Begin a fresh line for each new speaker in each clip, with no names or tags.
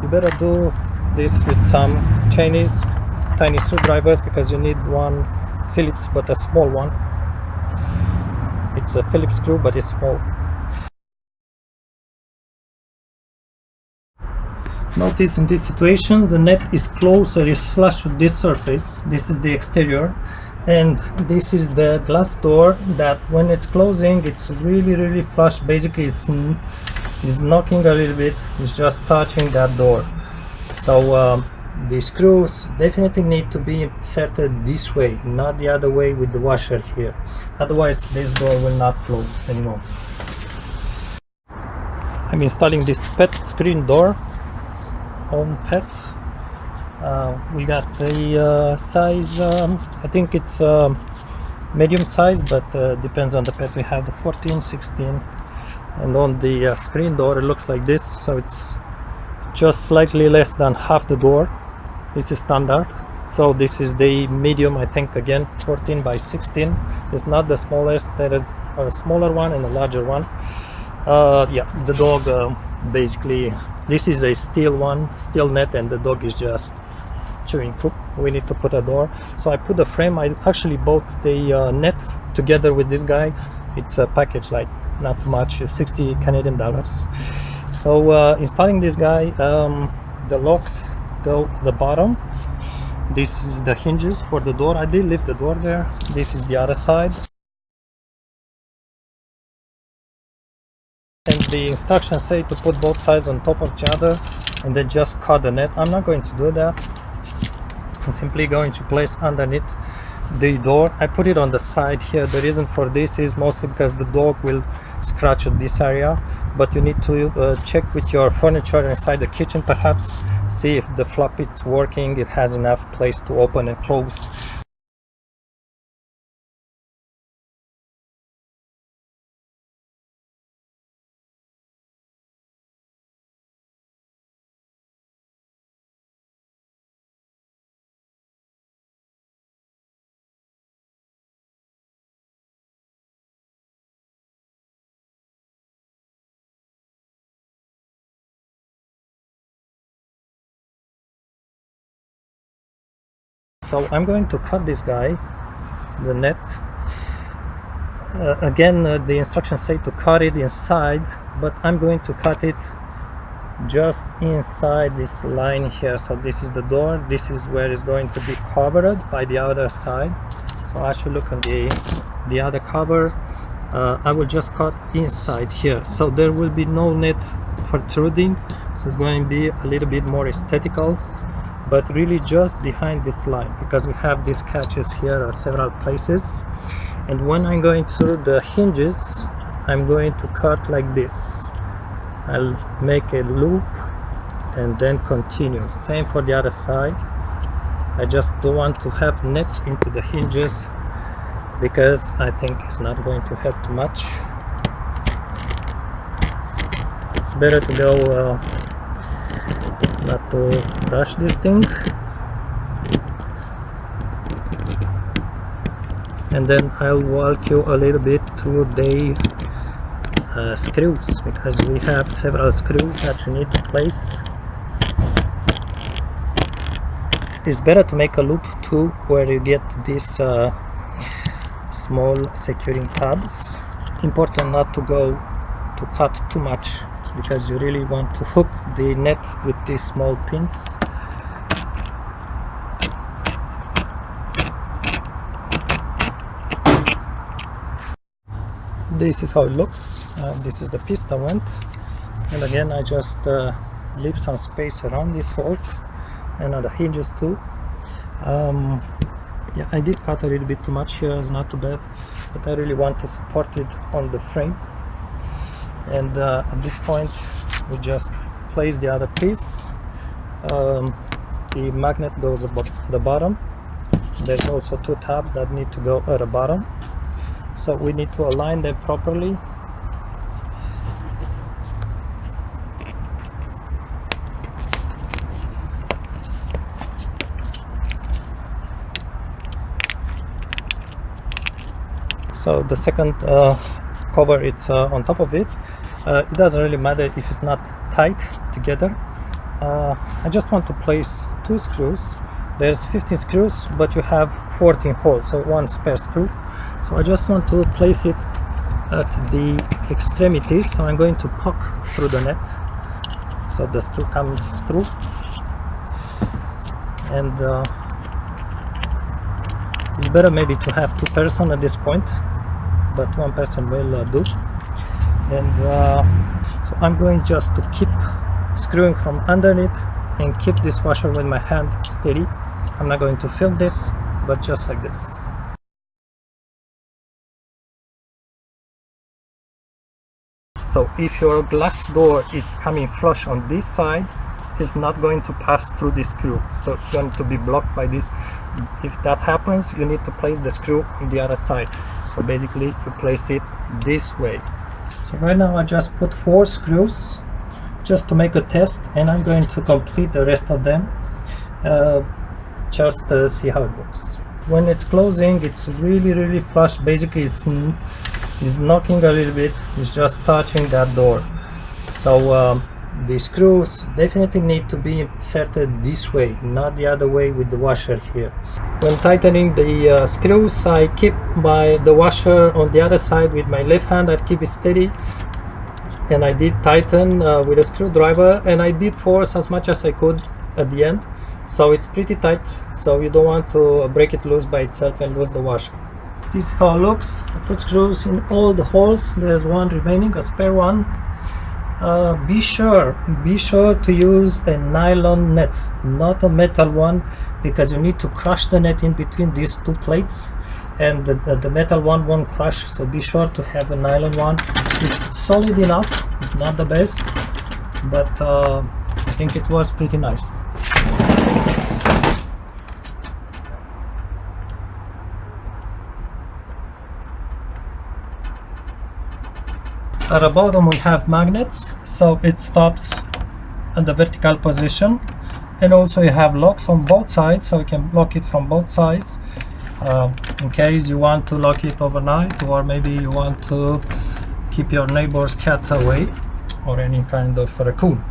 you better do this with some Chinese tiny screwdrivers, because you need one Phillips, but a small one. It's a Phillips screw, but it's small. Notice in this situation the net is closer, it's flush with this surface. This is the exterior, and this is the glass door that when it's closing it's really flush. Basically it's knocking a little bit, it's just touching that door. So the screws definitely need to be inserted this way, not the other way with the washer here, otherwise this door will not close anymore. I'm installing this PET screen door on PET. We got a size, I think it's medium size, but depends on the PET. We have the 14, 16, and on the screen door it looks like this, so it's just slightly less than half the door. This is standard. So this is the medium, I think, again 14 by 16. It's not the smallest, there is a smaller one and a larger one. Yeah, the dog basically, this is a steel net, and the dog is just chewing poop. We need to put a door, so I put the frame. I actually bought the net together with this guy. It's a package, like not too much, 60 Canadian dollars. So installing this guy, the locks go at the bottom. This is the hinges for the door. I did leave the door there. This is the other side. And the instructions say to put both sides on top of each other and then just cut the net. I'm not going to do that. I'm simply going to place underneath the door. I put it on the side here. The reason for this is mostly because the dog will scratch at this area, but you need to check with your furniture inside the kitchen, perhaps see if the flap is working, it has enough place to open and close. So I'm going to cut this guy, the net. Again, the instructions say to cut it inside, but I'm going to cut it just inside this line here. So this is the door, this is where it's going to be covered by the other side. So I should look on the other cover. I will just cut inside here, so there will be no net protruding, so it's going to be a little bit more aesthetical, but really just behind this line, because we have these catches here at several places. And when I'm going through the hinges, I'm going to cut like this. I'll make a loop and then continue. Same for the other side. I just don't want to have net into the hinges, because I think it's not going to help too much. It's better to go not to rush this thing. And then I'll walk you a little bit through the screws, because we have several screws that you need to place. It's better to make a loop too, where you get these small securing tabs. Important not to go to cut too much, because you really want to hook the net with these small pins. This is how it looks. This is the piston vent, and again I just leave some space around these holes and on the hinges too. Yeah, I did cut a little bit too much here, it's not too bad, but I really want to support it on the frame. And at this point we just place the other piece. The magnet goes at the bottom. There's also two tabs that need to go at the bottom, so we need to align them properly. So the second cover, it's on top of it. It doesn't really matter if it's not tight together. I just want to place 2 screws. There's 15 screws, but you have 14 holes, so 1 spare screw. So I just want to place it at the extremities, so I'm going to poke through the net so the screw comes through. And it's better maybe to have 2 persons at this point, but 1 person will do. And so I'm going just to keep screwing from underneath and keep this washer with my hand steady. I'm not going to film this, but just like this. So if your glass door is coming flush on this side, it's not going to pass through this screw, so it's going to be blocked by this. If that happens, you need to place the screw on the other side. So basically you place it this way. So right now I just put 4 screws just to make a test, and I'm going to complete the rest of them just to see how it goes. When it's closing, it's really flush. Basically it's knocking a little bit, it's just touching that door. So the screws definitely need to be inserted this way, not the other way with the washer here. When tightening the screws, I keep the washer on the other side with my left hand. I keep it steady, and I did tighten with a screwdriver, and I did force as much as I could at the end. So it's pretty tight, so you don't want to break it loose by itself and lose the washer. This is how it looks. I put screws in all the holes. There's 1 remaining, a spare one. Be sure to use a nylon net, not a metal one, because you need to crush the net in between these 2 plates, and the metal one won't crush. So be sure to have a nylon one. It's solid enough, it's not the best, but I think it was pretty nice. At the bottom we have magnets, so it stops at the vertical position, and also you have locks on both sides, so you can lock it from both sides in case you want to lock it overnight, or maybe you want to keep your neighbor's cat away or any kind of raccoon.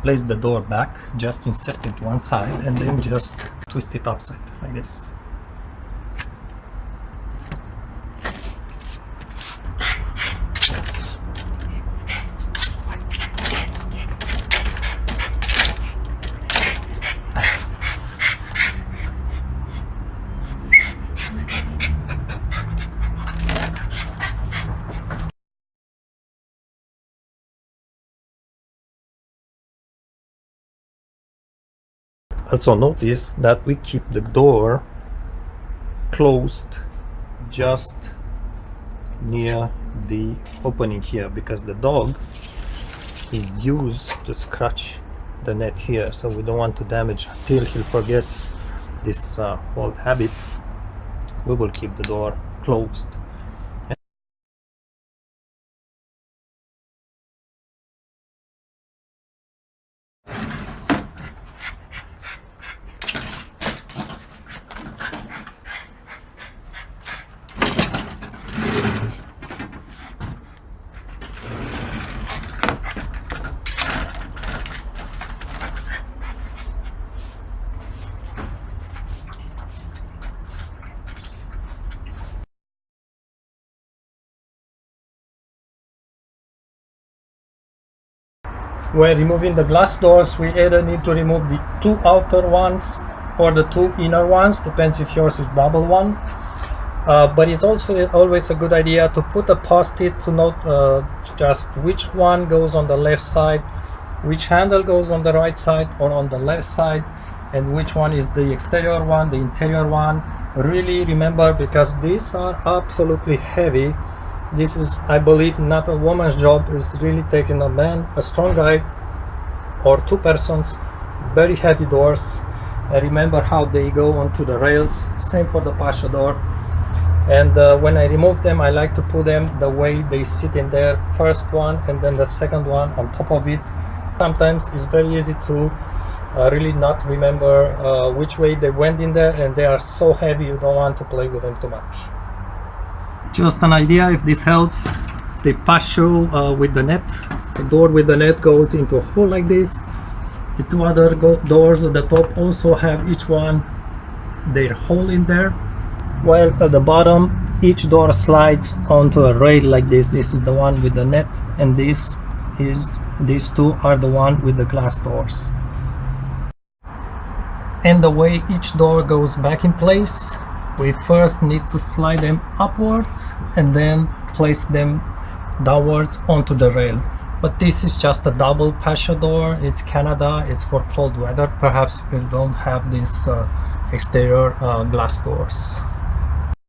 Place the door back, just insert it one side and then just twist it upside like this. Also notice that we keep the door closed just near the opening here, because the dog is used to scratch the net here, so we don't want to damage until he forgets this old habit. We will keep the door closed. When removing the glass doors, we either need to remove the 2 outer ones or the 2 inner ones, depends if yours is double one. But it's also always a good idea to put a post-it to note just which one goes on the left side, which handle goes on the right side or on the left side, and which one is the exterior one, the interior one. Really remember, because these are absolutely heavy. This is, I believe, not a woman's job. It's really taking a man, a strong guy, or 2 persons, very heavy doors. I remember how they go onto the rails, same for the Pasha door. And when I remove them, I like to put them the way they sit in there, first one and then the second one on top of it. Sometimes it's very easy to really not remember which way they went in there, and they are so heavy you don't want to play with them too much. Just an idea if this helps. The Pasha with the net, the door with the net goes into a hole like this. The 2 other doors at the top also have each one their hole in there, while at the bottom each door slides onto a rail like this. This is the one with the net, and these 2 are the one with the glass doors. And the way each door goes back in place, we first need to slide them upwards and then place them downwards onto the rail. But this is just a double Pasha door. It's Canada, it's for cold weather. Perhaps we don't have these exterior glass doors.